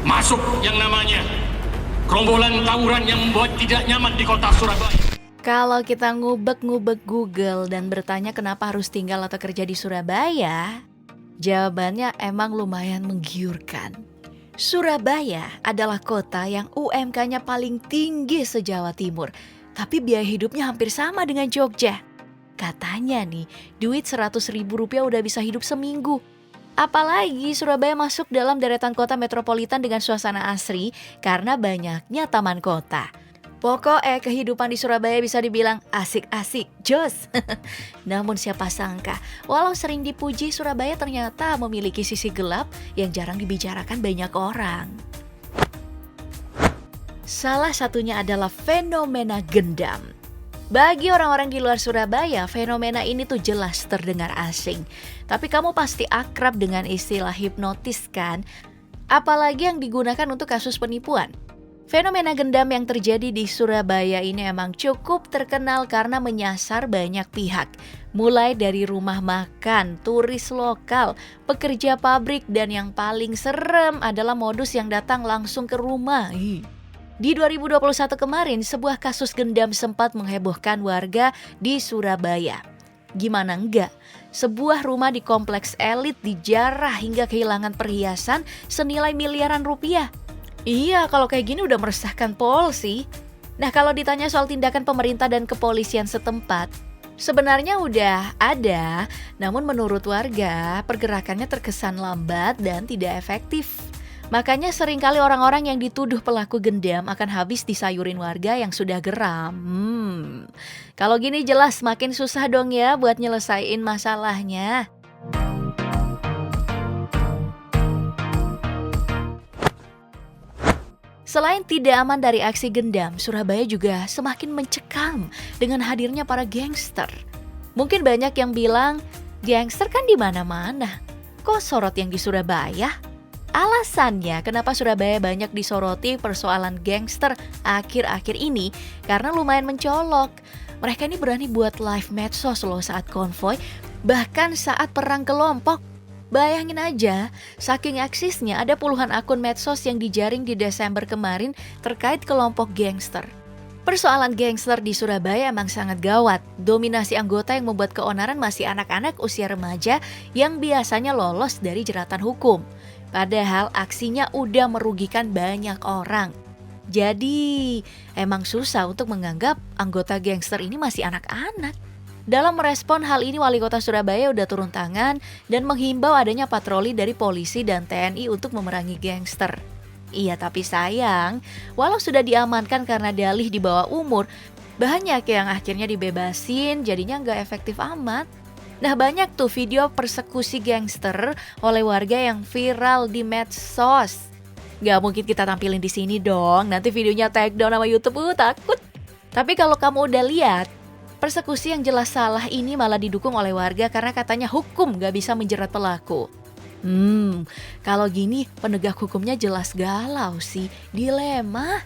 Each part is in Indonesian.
Masuk yang namanya gerombolan tawuran yang membuat tidak nyaman di kota Surabaya. Kalau kita ngubek-ngubek Google dan bertanya kenapa harus tinggal atau kerja di Surabaya, jawabannya emang lumayan menggiurkan. Surabaya adalah kota yang UMK-nya paling tinggi se-Jawa Timur, tapi biaya hidupnya hampir sama dengan Jogja. Katanya nih, duit Rp100.000 udah bisa hidup seminggu. Apalagi Surabaya masuk dalam deretan kota metropolitan dengan suasana asri karena banyaknya taman kota. Pokoknya kehidupan di Surabaya bisa dibilang asik-asik, jos. Namun siapa sangka, walau sering dipuji, Surabaya ternyata memiliki sisi gelap yang jarang dibicarakan banyak orang. Salah satunya adalah fenomena gendam. Bagi orang-orang di luar Surabaya, fenomena ini tuh jelas terdengar asing. Tapi kamu pasti akrab dengan istilah hipnotis kan? Apalagi yang digunakan untuk kasus penipuan. Fenomena gendam yang terjadi di Surabaya ini emang cukup terkenal karena menyasar banyak pihak. Mulai dari rumah makan, turis lokal, pekerja pabrik, dan yang paling serem adalah modus yang datang langsung ke rumah. Di 2021 kemarin, sebuah kasus gendam sempat menghebohkan warga di Surabaya. Gimana enggak? Sebuah rumah di kompleks elit dijarah hingga kehilangan perhiasan senilai miliaran rupiah. Iya, kalau kayak gini udah meresahkan Pol sih. Nah, kalau ditanya soal tindakan pemerintah dan kepolisian setempat, sebenarnya udah ada, namun menurut warga, pergerakannya terkesan lambat dan tidak efektif. Makanya seringkali orang-orang yang dituduh pelaku gendam akan habis disayurin warga yang sudah geram. Kalau gini jelas makin susah dong ya buat nyelesain masalahnya. Selain tidak aman dari aksi gendam, Surabaya juga semakin mencekam dengan hadirnya para gangster. Mungkin banyak yang bilang, gangster kan di mana-mana. Kok sorot yang di Surabaya? Alasannya kenapa Surabaya banyak disoroti persoalan gangster akhir-akhir ini karena lumayan mencolok. Mereka ini berani buat live medsos loh saat konvoy, bahkan saat perang kelompok. Bayangin aja, saking eksisnya ada puluhan akun medsos yang dijaring di Desember kemarin terkait kelompok gangster. Persoalan gangster di Surabaya emang sangat gawat. Dominasi anggota yang membuat keonaran masih anak-anak usia remaja yang biasanya lolos dari jeratan hukum. Padahal aksinya udah merugikan banyak orang. Jadi, emang susah untuk menganggap anggota gangster ini masih anak-anak. Dalam merespon hal ini, Wali Kota Surabaya udah turun tangan dan menghimbau adanya patroli dari polisi dan TNI untuk memerangi gangster. Iya, tapi sayang, walau sudah diamankan karena dalih di bawah umur, banyak yang akhirnya dibebasin, jadinya nggak efektif amat. Nah, banyak tuh video persekusi gangster oleh warga yang viral di medsos. Nggak mungkin kita tampilin di sini dong, nanti videonya take down sama YouTube, takut. Tapi kalau kamu udah lihat, persekusi yang jelas salah ini malah didukung oleh warga karena katanya hukum gak bisa menjerat pelaku. Kalau gini penegak hukumnya jelas galau sih, dilema.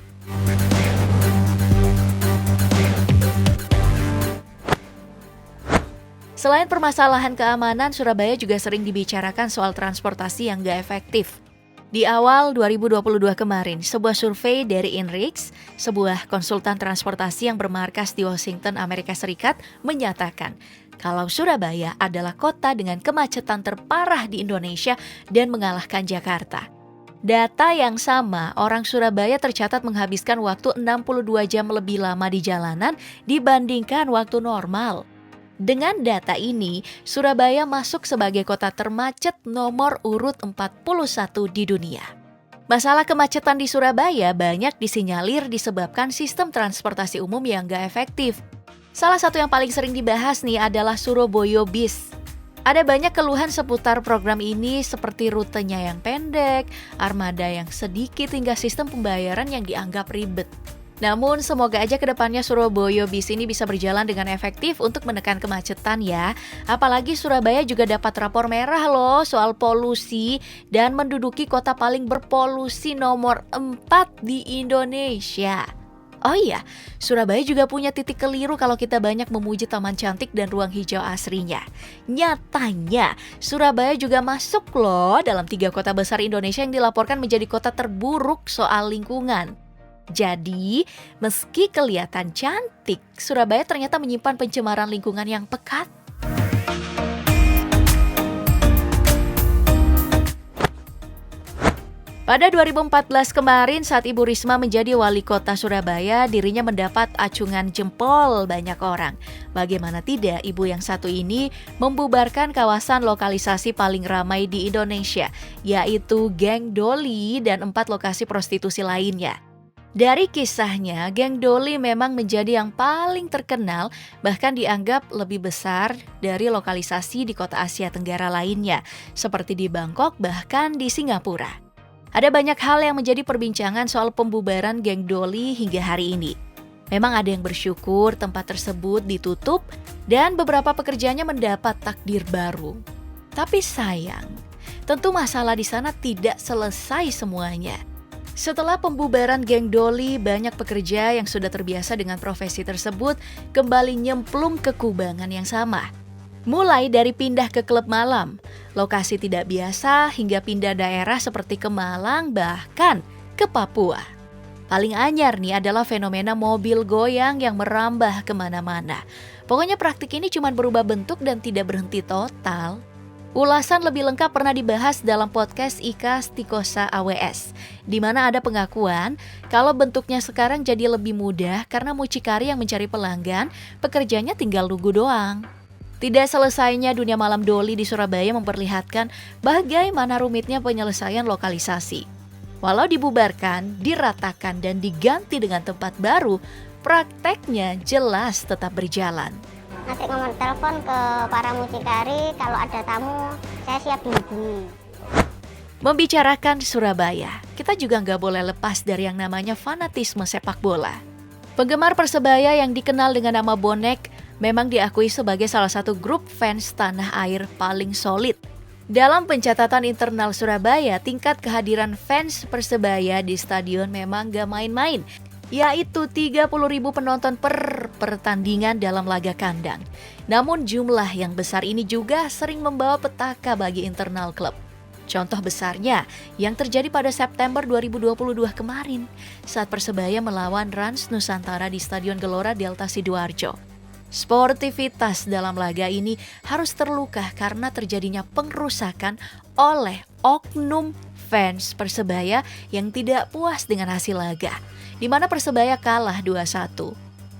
Selain permasalahan keamanan, Surabaya juga sering dibicarakan soal transportasi yang gak efektif. Di awal 2022 kemarin, sebuah survei dari INRIX, sebuah konsultan transportasi yang bermarkas di Washington, Amerika Serikat, menyatakan kalau Surabaya adalah kota dengan kemacetan terparah di Indonesia dan mengalahkan Jakarta. Data yang sama, orang Surabaya tercatat menghabiskan waktu 62 jam lebih lama di jalanan dibandingkan waktu normal. Dengan data ini, Surabaya masuk sebagai kota termacet nomor urut 41 di dunia. Masalah kemacetan di Surabaya banyak disinyalir disebabkan sistem transportasi umum yang gak efektif. Salah satu yang paling sering dibahas nih adalah Surabaya Bis. Ada banyak keluhan seputar program ini seperti rutenya yang pendek, armada yang sedikit hingga sistem pembayaran yang dianggap ribet. Namun semoga aja kedepannya Surabaya Bis ini bisa berjalan dengan efektif untuk menekan kemacetan ya. Apalagi Surabaya juga dapat rapor merah loh soal polusi dan menduduki kota paling berpolusi nomor 4 di Indonesia. Oh iya, Surabaya juga punya titik keliru kalau kita banyak memuji taman cantik dan ruang hijau asrinya. Nyatanya, Surabaya juga masuk loh dalam 3 kota besar Indonesia yang dilaporkan menjadi kota terburuk soal lingkungan. Jadi, meski kelihatan cantik, Surabaya ternyata menyimpan pencemaran lingkungan yang pekat. Pada 2014 kemarin saat Ibu Risma menjadi wali kota Surabaya, dirinya mendapat acungan jempol banyak orang. Bagaimana tidak, ibu yang satu ini membubarkan kawasan lokalisasi paling ramai di Indonesia, yaitu Geng Doli dan 4 lokasi prostitusi lainnya. Dari kisahnya, Geng Doli memang menjadi yang paling terkenal, bahkan dianggap lebih besar dari lokalisasi di kota Asia Tenggara lainnya, seperti di Bangkok bahkan di Singapura. Ada banyak hal yang menjadi perbincangan soal pembubaran Geng Doli hingga hari ini. Memang ada yang bersyukur tempat tersebut ditutup dan beberapa pekerjanya mendapat takdir baru. Tapi sayang, tentu masalah di sana tidak selesai semuanya. Setelah pembubaran Geng Doli, banyak pekerja yang sudah terbiasa dengan profesi tersebut kembali nyemplung ke kubangan yang sama. Mulai dari pindah ke klub malam, lokasi tidak biasa hingga pindah daerah seperti ke Malang bahkan ke Papua. Paling anyar nih adalah fenomena mobil goyang yang merambah kemana-mana. Pokoknya praktik ini cuma berubah bentuk dan tidak berhenti total. Ulasan lebih lengkap pernah dibahas dalam podcast Ika Stikosa AWS, di mana ada pengakuan kalau bentuknya sekarang jadi lebih mudah karena mucikari yang mencari pelanggan, pekerjanya tinggal nunggu doang. Tidak selesainya dunia malam Doli di Surabaya memperlihatkan bagaimana rumitnya penyelesaian lokalisasi. Walau dibubarkan, diratakan, dan diganti dengan tempat baru, prakteknya jelas tetap berjalan. Ngasih nomor telepon ke para mucikari, kalau ada tamu, saya siap dihubungi. Membicarakan Surabaya, kita juga nggak boleh lepas dari yang namanya fanatisme sepak bola. Penggemar Persebaya yang dikenal dengan nama Bonek memang diakui sebagai salah satu grup fans tanah air paling solid. Dalam pencatatan internal Surabaya, tingkat kehadiran fans Persebaya di stadion memang gak main-main, yaitu 30.000 penonton per pertandingan dalam laga kandang. Namun jumlah yang besar ini juga sering membawa petaka bagi internal klub. Contoh besarnya yang terjadi pada September 2022 kemarin saat Persebaya melawan Rans Nusantara di Stadion Gelora Delta Sidoarjo. Sportivitas dalam laga ini harus terluka karena terjadinya pengrusakan oleh oknum fans Persebaya yang tidak puas dengan hasil laga, di mana Persebaya kalah 2-1.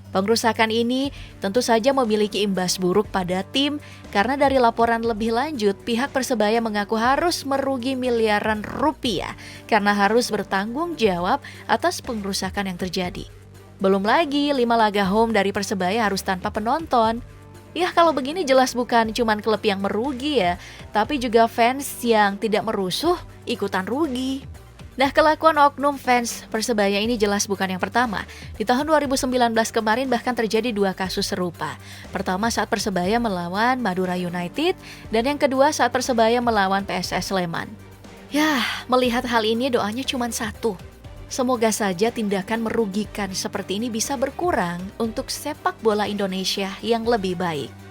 Pengrusakan ini tentu saja memiliki imbas buruk pada tim karena dari laporan lebih lanjut pihak Persebaya mengaku harus merugi miliaran rupiah karena harus bertanggung jawab atas pengrusakan yang terjadi. Belum lagi 5 laga home dari Persebaya harus tanpa penonton. Ya kalau begini jelas bukan cuma klub yang merugi ya, tapi juga fans yang tidak merusuh ikutan rugi. Nah, kelakuan oknum fans Persebaya ini jelas bukan yang pertama. Di tahun 2019 kemarin bahkan terjadi 2 kasus serupa. Pertama saat Persebaya melawan Madura United, dan yang kedua saat Persebaya melawan PSS Sleman. Ya, melihat hal ini doanya cuma satu. Semoga saja tindakan merugikan seperti ini bisa berkurang untuk sepak bola Indonesia yang lebih baik.